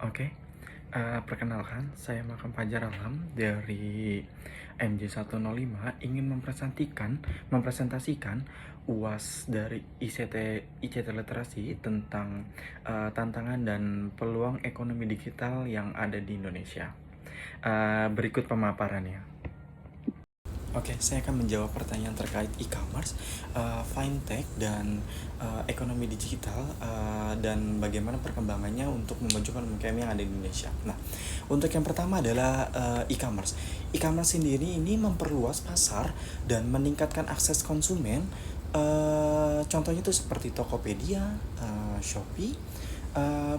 Oke, perkenalkan saya Makam Fajar Alam dari MJ105 ingin mempresentasikan UAS dari ICT Literasi tentang tantangan dan peluang ekonomi digital yang ada di Indonesia. Berikut pemaparannya. Oke, saya akan menjawab pertanyaan terkait e-commerce, fintech, dan ekonomi digital, dan bagaimana perkembangannya untuk memajukan UMKM yang ada di Indonesia. Nah, untuk yang pertama adalah e-commerce. E-commerce sendiri ini memperluas pasar dan meningkatkan akses konsumen. Contohnya itu seperti Tokopedia, Shopee,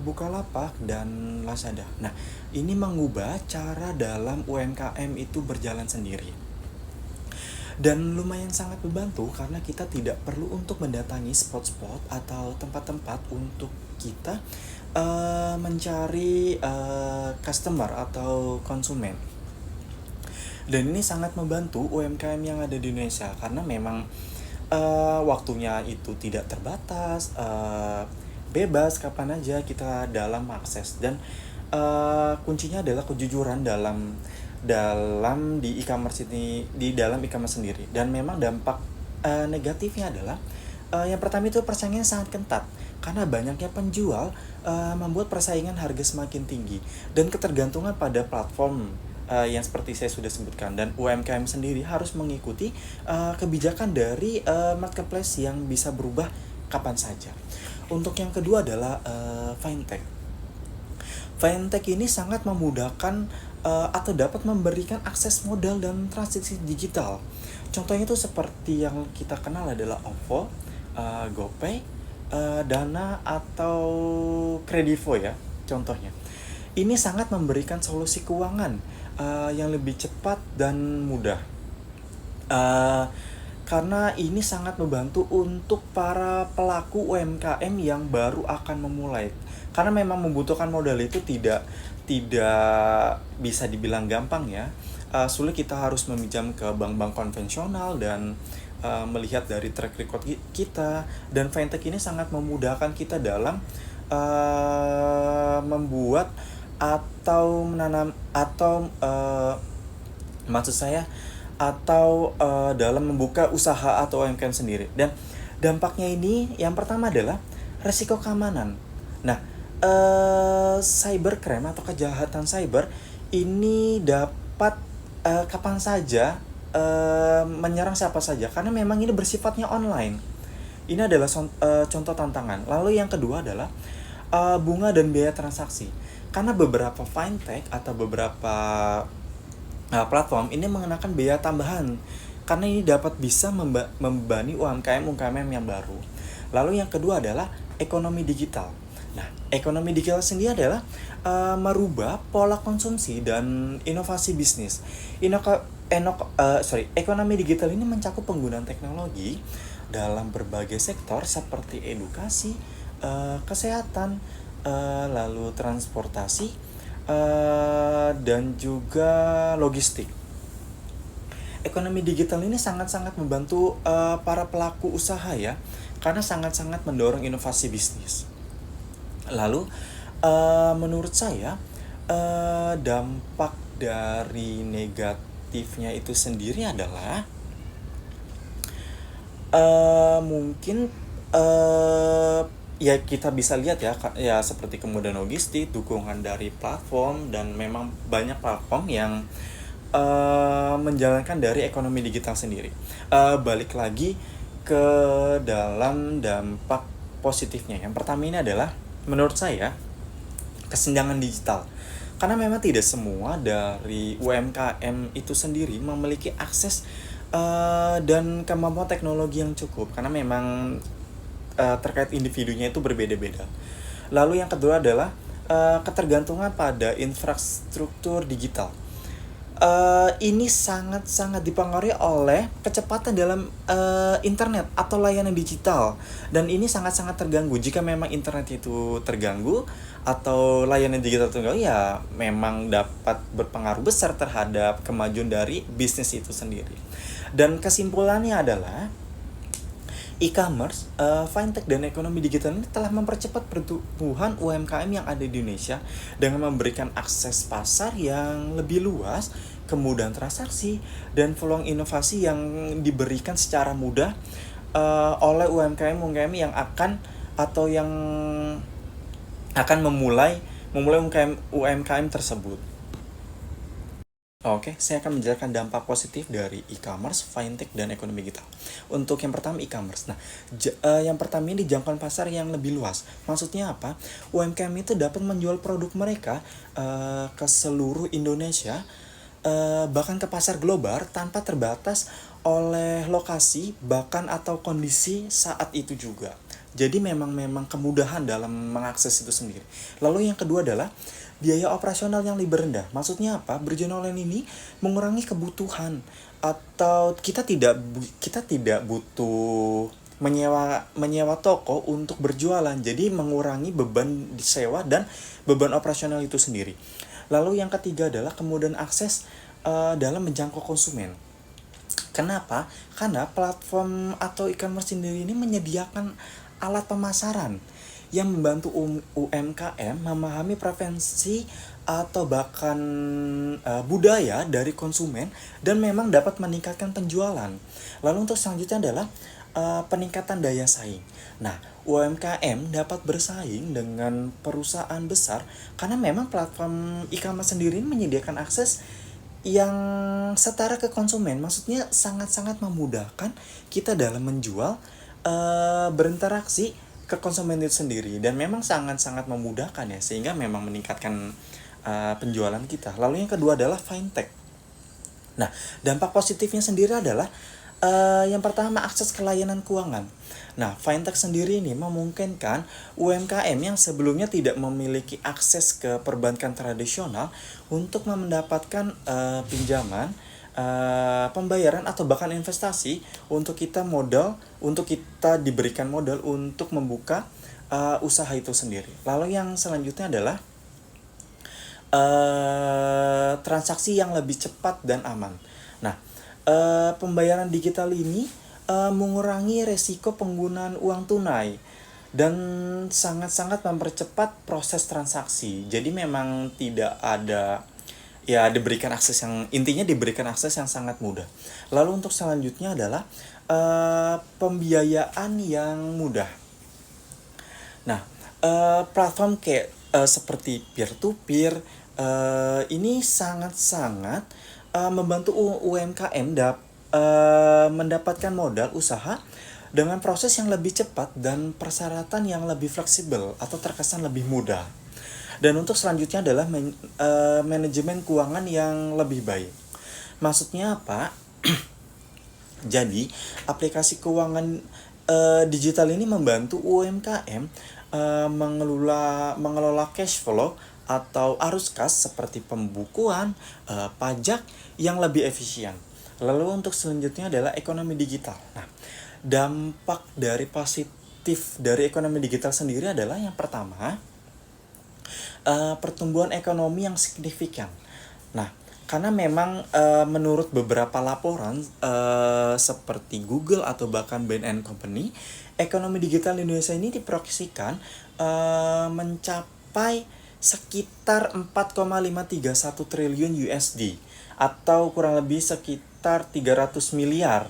Bukalapak, dan Lazada. Nah, ini mengubah cara dalam UMKM itu berjalan sendiri. Dan lumayan sangat membantu karena kita tidak perlu untuk mendatangi spot-spot atau tempat-tempat untuk kita mencari customer atau konsumen. Dan ini sangat membantu UMKM yang ada di Indonesia karena memang waktunya itu tidak terbatas, bebas kapan aja kita dalam akses, dan kuncinya adalah kejujuran dalam di e-commerce ini, di dalam e-commerce sendiri. Dan memang dampak negatifnya adalah yang pertama itu persaingan sangat ketat karena banyaknya penjual membuat persaingan harga semakin tinggi dan ketergantungan pada platform yang seperti saya sudah sebutkan, dan UMKM sendiri harus mengikuti kebijakan dari marketplace yang bisa berubah kapan saja. Untuk yang kedua adalah fintech. Fintech ini sangat memudahkan atau dapat memberikan akses modal dan transaksi digital. Contohnya itu seperti yang kita kenal adalah OVO, GoPay, Dana, atau Kredivo ya, contohnya. Ini sangat memberikan solusi keuangan yang lebih cepat dan mudah. Uh, karena ini sangat membantu untuk para pelaku UMKM yang baru akan memulai. Karena memang membutuhkan modal itu tidak bisa dibilang gampang ya. Sulit, kita harus meminjam ke bank-bank konvensional dan melihat dari track record kita. Dan fintech ini sangat memudahkan kita dalam membuat atau menanam atau maksud saya atau dalam membuka usaha atau UMKM sendiri. Dan dampaknya ini yang pertama adalah resiko keamanan. Nah, cybercrime atau kejahatan cyber ini dapat kapan saja menyerang siapa saja karena memang ini bersifatnya online. Ini adalah contoh tantangan. Lalu yang kedua adalah bunga dan biaya transaksi. Karena beberapa fintech atau beberapa platform ini mengenakan biaya tambahan karena ini dapat bisa membebani UMKM yang baru. Lalu yang kedua adalah ekonomi digital. Nah, ekonomi digital sendiri adalah merubah pola konsumsi dan inovasi bisnis. Ekonomi digital ini mencakup penggunaan teknologi dalam berbagai sektor seperti edukasi, kesehatan, lalu transportasi, dan juga logistik. Ekonomi digital ini sangat-sangat membantu para pelaku usaha ya, karena sangat-sangat mendorong inovasi bisnis. Lalu menurut saya dampak dari negatifnya itu sendiri adalah mungkin ya kita bisa lihat ya seperti kemudahan logistik, dukungan dari platform, dan memang banyak platform yang menjalankan dari ekonomi digital sendiri. Balik lagi ke dalam dampak positifnya. Yang pertama ini adalah menurut saya kesenjangan digital. Karena memang tidak semua dari UMKM itu sendiri memiliki akses dan kemampuan teknologi yang cukup, karena memang terkait individunya itu berbeda-beda. Lalu yang kedua adalah ketergantungan pada infrastruktur digital. Ini sangat-sangat dipengaruhi oleh kecepatan dalam internet atau layanan digital, dan ini sangat-sangat terganggu. Jika memang internet itu terganggu atau layanan digital terganggu, ya memang dapat berpengaruh besar terhadap kemajuan dari bisnis itu sendiri. Dan kesimpulannya adalah E-commerce, fintech dan ekonomi digital ini telah mempercepat pertumbuhan UMKM yang ada di Indonesia dengan memberikan akses pasar yang lebih luas, kemudahan transaksi, dan peluang inovasi yang diberikan secara mudah oleh UMKM yang akan atau yang akan memulai UMKM tersebut. Oke, saya akan menjelaskan dampak positif dari e-commerce, fintech, dan ekonomi digital. Untuk yang pertama e-commerce. Nah, yang pertama ini jangkauan pasar yang lebih luas. Maksudnya apa? UMKM itu dapat menjual produk mereka ke seluruh Indonesia, bahkan ke pasar global tanpa terbatas oleh lokasi, bahkan atau kondisi saat itu juga. Jadi memang kemudahan dalam mengakses itu sendiri. Lalu yang kedua adalah biaya operasional yang lebih rendah. Maksudnya apa? Berjualan online ini mengurangi kebutuhan atau kita tidak butuh menyewa toko untuk berjualan. Jadi mengurangi beban disewa dan beban operasional itu sendiri. Lalu yang ketiga adalah kemudahan akses dalam menjangkau konsumen. Kenapa? Karena platform atau e-commerce sendiri ini menyediakan alat pemasaran yang membantu UMKM memahami preferensi atau bahkan budaya dari konsumen dan memang dapat meningkatkan penjualan. Lalu untuk selanjutnya adalah peningkatan daya saing. Nah, UMKM dapat bersaing dengan perusahaan besar karena memang platform e-commerce sendiri menyediakan akses yang setara ke konsumen. Maksudnya sangat-sangat memudahkan kita dalam menjual, berinteraksi ke konsumen itu sendiri, dan memang sangat-sangat memudahkan ya, sehingga memang meningkatkan penjualan kita. Lalu yang kedua adalah fintech. Nah, dampak positifnya sendiri adalah yang pertama akses ke layanan keuangan. Nah, fintech sendiri ini memungkinkan UMKM yang sebelumnya tidak memiliki akses ke perbankan tradisional untuk mendapatkan pinjaman, pembayaran atau bahkan investasi untuk kita diberikan modal untuk membuka usaha itu sendiri. Lalu yang selanjutnya adalah transaksi yang lebih cepat dan aman. Nah, pembayaran digital ini mengurangi resiko penggunaan uang tunai dan sangat-sangat mempercepat proses transaksi. Jadi memang tidak ada, ya, diberikan akses yang sangat mudah. Lalu untuk selanjutnya adalah pembiayaan yang mudah. Nah, platform kayak seperti peer to peer ini sangat-sangat membantu UMKM mendapatkan modal usaha dengan proses yang lebih cepat dan persyaratan yang lebih fleksibel atau terkesan lebih mudah. Dan untuk selanjutnya adalah manajemen keuangan yang lebih baik. Maksudnya apa? Jadi, aplikasi keuangan digital ini membantu UMKM mengelola cash flow atau arus kas seperti pembukuan, pajak yang lebih efisien. Lalu untuk selanjutnya adalah ekonomi digital. Nah, dampak dari positif dari ekonomi digital sendiri adalah yang pertama, pertumbuhan ekonomi yang signifikan. Nah, karena memang menurut beberapa laporan seperti Google atau bahkan Bain & Company, ekonomi digital Indonesia ini diproyeksikan mencapai sekitar 4,531 triliun USD atau kurang lebih sekitar 300 miliar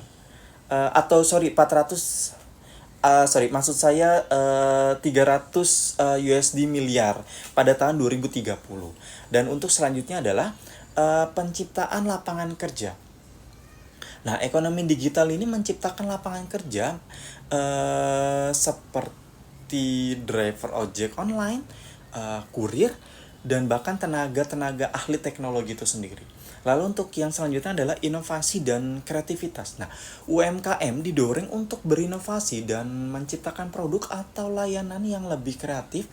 atau sorry 400 maksud saya 300 USD miliar pada tahun 2030. Dan untuk selanjutnya adalah penciptaan lapangan kerja. Nah, ekonomi digital ini menciptakan lapangan kerja seperti driver ojek online, kurir, dan bahkan tenaga ahli teknologi itu sendiri. Lalu untuk yang selanjutnya adalah inovasi dan kreativitas. Nah, UMKM didorong untuk berinovasi dan menciptakan produk atau layanan yang lebih kreatif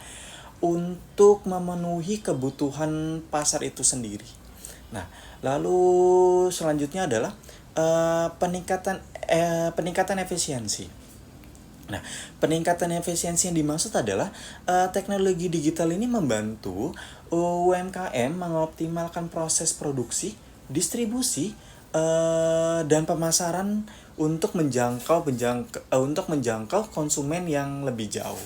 untuk memenuhi kebutuhan pasar itu sendiri. Nah, lalu selanjutnya adalah peningkatan efisiensi. Nah, peningkatan efisiensi yang dimaksud adalah teknologi digital ini membantu UMKM mengoptimalkan proses produksi, distribusi, dan pemasaran untuk menjangkau konsumen yang lebih jauh.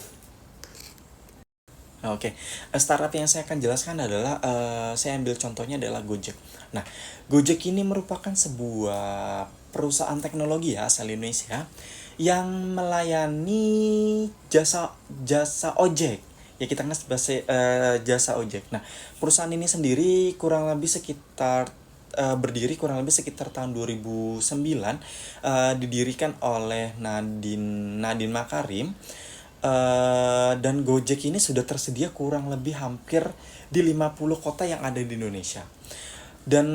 Oke, startup yang saya akan jelaskan adalah saya ambil contohnya adalah Gojek. Nah, Gojek ini merupakan sebuah perusahaan teknologi ya asal Indonesia yang melayani jasa jasa ojek. Ya kita kenal sebagai jasa ojek. Nah, perusahaan ini sendiri berdiri kurang lebih sekitar tahun 2009, didirikan oleh Nadine Makarim. Dan Gojek ini sudah tersedia kurang lebih hampir di 50 kota yang ada di Indonesia. Dan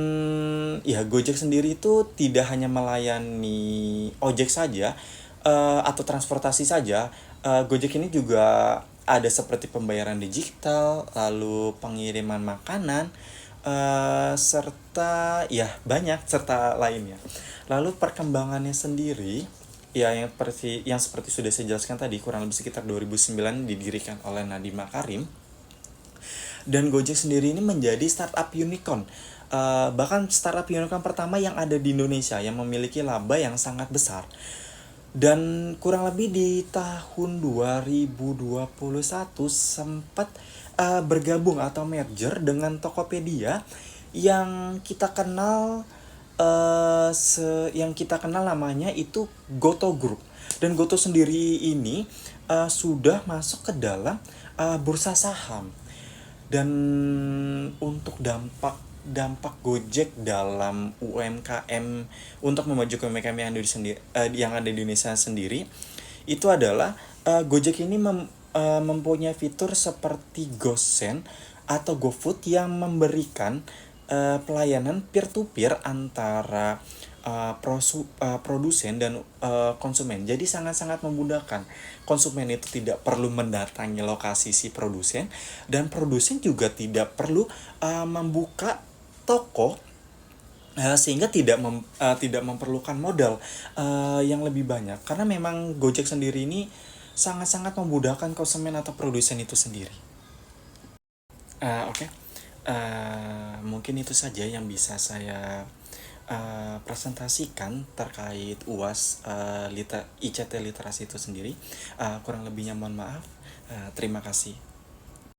ya Gojek sendiri itu tidak hanya melayani ojek saja atau transportasi saja. Gojek ini juga ada seperti pembayaran digital, lalu pengiriman makanan, serta ya banyak serta lainnya. Lalu perkembangannya sendiri ya yang seperti sudah saya jelaskan tadi, kurang lebih sekitar 2009 didirikan oleh Nadiem Makarim. Dan Gojek sendiri ini menjadi startup unicorn. Bahkan startup unicorn pertama yang ada di Indonesia yang memiliki laba yang sangat besar. Dan kurang lebih di tahun 2021 sempat bergabung atau merger dengan Tokopedia yang kita kenal yang kita kenal namanya itu Goto Group. Dan Goto sendiri ini sudah masuk ke dalam bursa saham. Dan untuk dampak dampak Gojek dalam UMKM, untuk memajukan UMKM yang ada di Indonesia sendiri, itu adalah Gojek ini mempunyai fitur seperti GoSend atau GoFood yang memberikan pelayanan peer to peer antara produsen dan konsumen. Jadi sangat-sangat memudahkan. Konsumen itu tidak perlu mendatangi lokasi si produsen, dan produsen juga tidak perlu membuka toko, sehingga tidak memerlukan modal yang lebih banyak, karena memang Gojek sendiri ini sangat-sangat memudahkan konsumen atau produsen itu sendiri. Oke. Mungkin itu saja yang bisa saya presentasikan terkait UAS ICT literasi itu sendiri. Kurang lebihnya mohon maaf. Terima kasih.